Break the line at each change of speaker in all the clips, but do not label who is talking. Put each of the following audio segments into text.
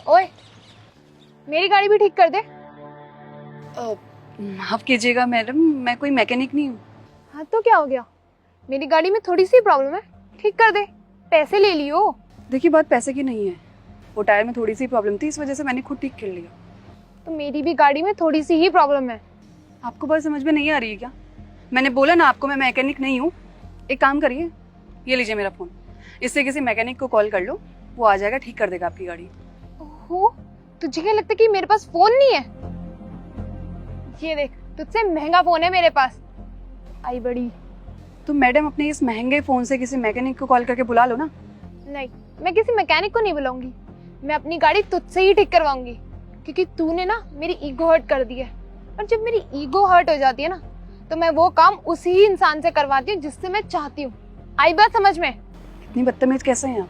ओए, मेरी गाड़ी भी ठीक कर दे।
माफ कीजिएगा मैडम, मैं कोई मैकेनिक नहीं हूँ।
हाँ तो क्या हो गया, मेरी गाड़ी में थोड़ी सी प्रॉब्लम है, ठीक कर दे, पैसे ले लियो।
देखिए बात पैसे की नहीं है, वो टायर में थोड़ी सी प्रॉब्लम थी, इस वजह से मैंने खुद ठीक कर लिया।
तो मेरी भी गाड़ी में थोड़ी सी ही प्रॉब्लम है।
आपको बात समझ में नहीं आ रही है क्या? मैंने बोला ना आपको मैं मैकेनिक नहीं हूँ। एक काम करिए, ये लीजिए मेरा फ़ोन, इससे किसी मैकेनिक को कॉल कर लो, वो आ जाएगा, ठीक कर देगा आपकी गाड़ी।
ओहो, तुझे क्या लगता है कि मेरे पास फोन नहीं है? ये देख, तुझसे महंगा फोन है मेरे पास। आई बड़ी।
तो मैडम अपने इस महंगे फ़ोन से किसी मैकेनिक को कॉल करके बुला लो ना।
नहीं, मैं किसी मैकेनिक को नहीं बुलाऊंगी, मैं अपनी गाड़ी तुझसे ही ठीक करवाऊंगी, क्योंकि तूने ना मेरी ईगो हर्ट कर दी है। और जब मेरी ईगो हर्ट हो जाती है ना, तो मैं वो काम उसी ही इंसान से करवाती हूँ जिससे मैं चाहती हूँ। आई बात समझ में?
इतनी बदतमीज कैसे हैं आप?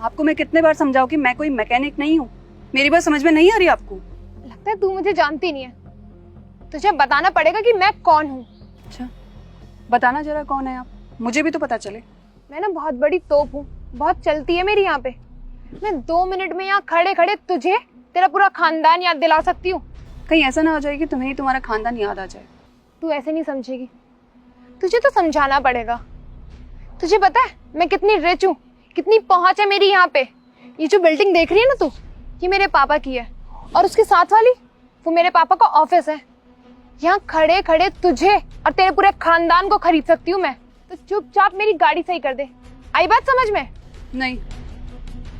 आपको मैं कितने बार समझाऊं कि मैं कोई मैकेनिक नहीं हूँ? मेरी बात समझ में नहीं आ रही आपको?
लगता है तू मुझे जानती नहीं है, तुझे बताना पड़ेगा कि मैं कौन हूँ।
अच्छा, बताना जरा कौन है आप, मुझे भी तो पता चले।
मैं ना बहुत बड़ी तोप हूँ, बहुत चलती है मेरी यहाँ पे। मैं 2 मिनट में यहाँ खड़े खड़े तुझे तेरा पूरा खानदान याद दिला सकती हूँ।
कहीं ऐसा ना हो जाए कि तुम्हें ही तुम्हारा खानदान याद आ जाए।
तू ऐसे नहीं समझेगी, तुझे तो समझाना पड़ेगा। तुझे पता है मैं कितनी रिच हूँ, कितनी पहुंच है मेरी यहाँ पे। ये जो बिल्डिंग देख रही है ना तू, ये मेरे पापा की है, और उसके साथ वाली वो मेरे पापा का ऑफिस है। यहाँ खड़े खड़े तुझे और तेरे पूरे खानदान को खरीद सकती हूँ मैं। तो चुपचाप मेरी गाड़ी सही कर दे। आई बात समझ में?
नहीं,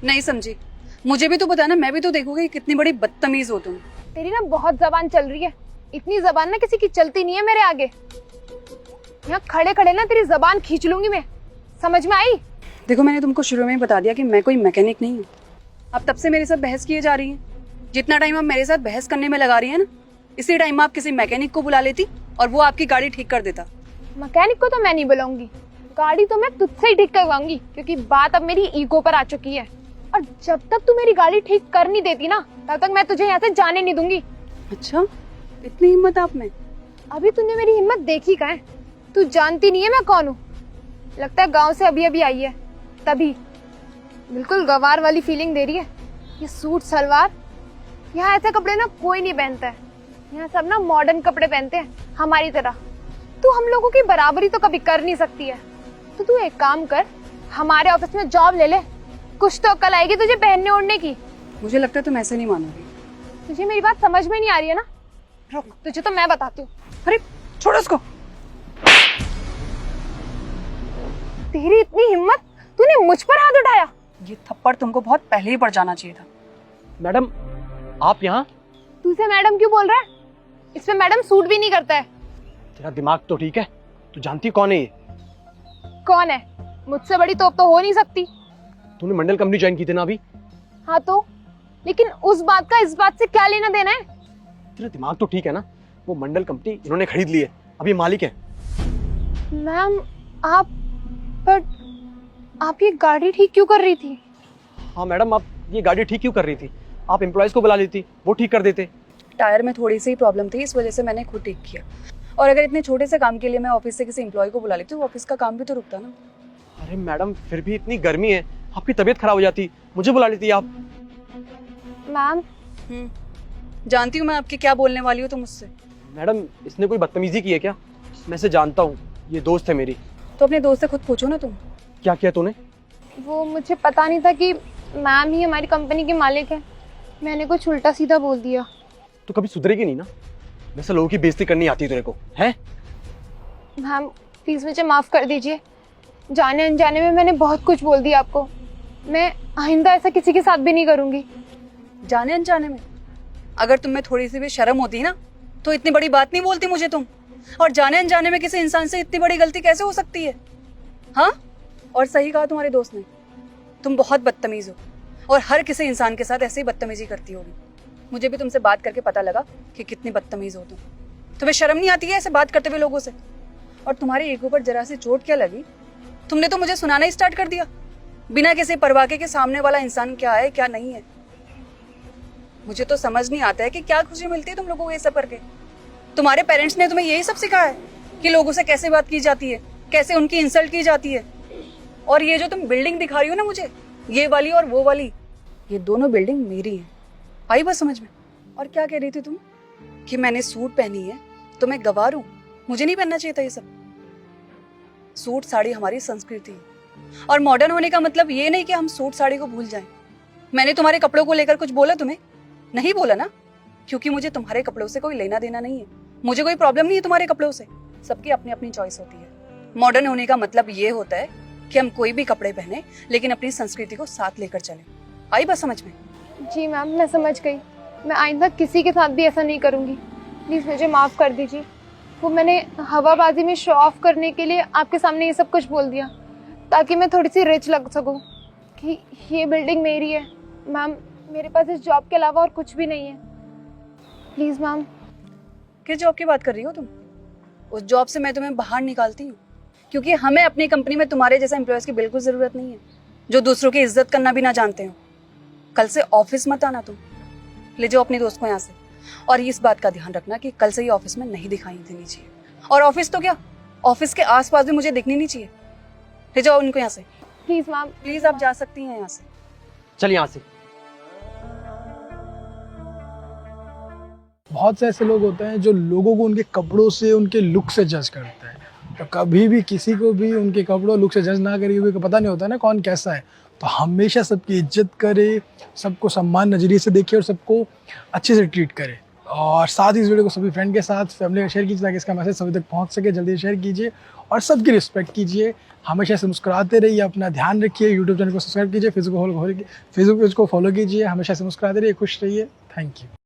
नहीं समझी। मुझे भी तो बताना, मैं भी तो देखूंगी कितनी बड़ी बदतमीज हो तुम।
तेरी ना बहुत जबान चल रही है, इतनी जबान ना किसी की चलती नहीं है मेरे आगे। यहाँ खड़े खड़े ना तेरी जबान खींच लूंगी मैं, समझ में आई?
देखो मैंने तुमको शुरू में ही बता दिया कि मैं कोई मैकेनिक नहीं हूँ। आप तब से मेरे साथ बहस किए जा रही हैं। जितना टाइम आप मेरे साथ बहस करने में लगा रही है ना, इसी टाइम आप किसी मैकेनिक को बुला लेती और वो आपकी गाड़ी ठीक कर देता।
मैकेनिक को तो मैं नहीं बुलाऊंगी, गाड़ी तो मैं तुझसे ही ठीक करवाऊंगी, क्योंकि बात अब मेरी ईगो पर आ चुकी है। और जब तक तू मेरी गाड़ी ठीक कर नहीं देती ना, तब तक मैं तुझे यहाँ से जाने नहीं दूंगी।
अच्छा, इतनी हिम्मत आप में?
अभी तूने मेरी हिम्मत देखी कहाँ है? तू जानती नहीं है मैं कौन हूँ। लगता है गांव से अभी अभी आई है, तभी बिल्कुल गवार वाली फीलिंग दे रही है। ये सूट सलवार, यहाँ ऐसे कपड़े ना कोई नहीं पहनता है। यहाँ सब ना मॉडर्न कपड़े पहनते हैं हमारी तरह। तू हम लोगों की बराबरी तो कभी कर नहीं सकती है। तो तू एक काम कर, हमारे ऑफिस में जॉब ले ले, कुछ तो अक्ल आएगी तुझे पहनने ओढ़ने की।
मुझे लगता है तुम ऐसे नहीं मानोगी।
तुझे मेरी बात समझ में नहीं आ रही है ना? रुक, तुझे तो मैं बताती हूँ।
अरे छोड़ो उसको।
तेरी इतनी हिम्मत, तूने मुझ पर हाथ उठाया?
ये थप्पड़ तुमको बहुत पहले ही पड़ जाना चाहिए था।
मैडम, आप यहाँ?
तू इसे मैडम क्यों बोल रहा है? इस पे मैडम सूट भी नहीं करता है।
तेरा दिमाग तो ठीक है? तू जानती कौन है ये?
कौन है? मुझसे बड़ी तोप तो हो नहीं सकती।
तूने मंडल कंपनी ज्वाइन की थी ना अभी?
हाँ तो, लेकिन उस बात का इस बात से क्या लेना देना है?
तेरा दिमाग तो ठीक है ना? वो मंडल कंपनी इन्होंने खरीद ली है, अभी मालिक है।
मैम आप, पर आप ये गाड़ी ठीक क्यों कर रही थी?
हाँ मैडम, आप ये गाड़ी ठीक क्यों कर रही थी? आप एम्प्लॉयज को बुला लेती, वो ठीक कर देते।
टायर में थोड़ी सी प्रॉब्लम थी, इस वजह से मैंने खुद ठीक किया। और अगर इतने छोटे से काम के लिए मैं ऑफिस से किसी एम्प्लॉय को बुला लेती तो ऑफिस का काम भी तो रुकता ना।
अरे मैडम, फिर भी इतनी गर्मी है, आपकी तबीयत खराब हो जाती, मुझे बुला लेती आप।
मैम
जानती हूँ मैं आपकी क्या बोलने वाली हो तुम मुझसे।
मैडम, इसने कोई बदतमीजी की है क्या? मैं इसे जानता हूँ, ये दोस्त है मेरी।
तो अपने दोस्त से खुद पूछो ना तुम।
क्या किया तूने?
वो मुझे पता नहीं था कि मैम ही हमारी कंपनी के मालिक है, मैंने कुछ उल्टा सीधा बोल दिया।
तू कभी सुधरेगी नहीं ना? वैसे लोगों की बेइज्जती करनी आती है तेरे को, है?
मैम प्लीज मुझे माफ कर दीजिए, जाने अनजाने में मैंने बहुत कुछ बोल दिया आपको। मैं आइंदा ऐसा किसी के साथ भी नहीं करूंगी।
जाने अनजाने में? अगर तुम में थोड़ी सी भी शर्म होती ना तो इतनी बड़ी बात नहीं बोलती मुझे तुम। और जाने अनजाने में किसी इंसान से इतनी बड़ी गलती कैसे हो सकती है? हाँ, और सही कहा तुम्हारे दोस्त ने, तुम बहुत बदतमीज हो और हर किसी इंसान के साथ ऐसे ही बदतमीजी करती होगी। मुझे भी तुमसे बात करके पता लगा कि कितनी बदतमीज हो तुम। तुम्हें शर्म नहीं आती है ऐसे बात करते हुए लोगों से? और तुम्हारे ईगो पर जरा सी चोट क्या लगी, तुमने तो मुझे सुनाना ही स्टार्ट कर दिया बिना किसी परवाह के सामने वाला इंसान क्या है क्या नहीं है। मुझे तो समझ नहीं आता है कि क्या खुशी मिलती है तुम लोगों को ये सब करके। तुम्हारे पेरेंट्स ने तुम्हें यही सब सिखाया है कि लोगों से कैसे बात की जाती है, कैसे उनकी इंसल्ट की जाती है। और ये जो तुम बिल्डिंग दिखा रही हो ना मुझे, ये वाली और वो वाली, ये दोनों बिल्डिंग मेरी है। आई बात समझ में? और क्या कह रही थी तुम कि मैंने सूट पहनी है तो मैं गवार हूं, मुझे नहीं पहनना चाहिए था ये सब? सूट साड़ी हमारी संस्कृति है और मॉडर्न होने का मतलब ये नहीं कि हम सूट साड़ी को भूल जाएं। मैंने तुम्हारे कपड़ों को लेकर कुछ बोला तुम्हें? नहीं बोला ना, क्योंकि मुझे तुम्हारे कपड़ों से कोई लेना देना नहीं है। मुझे कोई प्रॉब्लम नहीं है तुम्हारे कपड़ों से, सबकी अपनी अपनी चॉइस होती है। मॉडर्न होने का मतलब ये होता है कि हम कोई भी कपड़े पहने लेकिन अपनी संस्कृति को साथ लेकर चलें। आई बात समझ में?
जी मैम, मैं समझ गई। मैं आइंदा किसी के साथ भी ऐसा नहीं करूँगी। प्लीज़ मुझे माफ़ कर दीजिए। वो मैंने हवाबाजी में शो ऑफ करने के लिए आपके सामने ये सब कुछ बोल दिया ताकि मैं थोड़ी सी रिच लग सकूं कि ये बिल्डिंग मेरी है। मैम, मेरे पास इस जॉब के अलावा और कुछ भी नहीं है। Please ma'am.
किस जॉब की बात कर रही हो तुम? उस जॉब से मैं तुम्हें बाहर निकालती हूँ, क्योंकि हमें अपनी कंपनी में तुम्हारे जैसे एम्प्लॉयज की बिल्कुल ज़रूरत नहीं है जो दूसरों की इज्जत करना भी ना जानते हो। कल से ऑफिस मत आना तुम। ले जाओ अपनी दोस्त को यहाँ से, और इस बात का ध्यान रखना कि कल से ही ऑफिस में नहीं दिखाई देनी चाहिए। और ऑफिस तो क्या, ऑफिस के आसपास भी मुझे दिखनी नहीं चाहिए। ले जाओ उनको यहाँ से।
Please ma'am.
प्लीज आप जा सकती हैं यहाँ से।
चल यहाँ से।
बहुत से ऐसे लोग होते हैं जो लोगों को उनके कपड़ों से, उनके लुक से जज करते हैं। तो कभी भी किसी को भी उनके कपड़ों लुक से जज ना करिए, क्योंकि पता नहीं होता ना कौन कैसा है। तो हमेशा सबकी इज्जत करे, सबको सम्मान नज़रिए से देखे और सबको अच्छे से ट्रीट करे। और साथ ही इस वीडियो को सभी फ्रेंड के साथ, फैमिली का शेयर कीजिए ताकि इसका मैसेज सभी तक पहुंच सके। जल्दी शेयर कीजिए और सबकी रिस्पेक्ट कीजिए। हमेशा से मुस्कुराते रहिए, अपना ध्यान रखिए। यूट्यूब चैनल को सब्सक्राइब कीजिए, फेसबुक पेज को फॉलो कीजिए। हमेशा से मुस्कुराते रहिए, खुश रहिए। Thank you.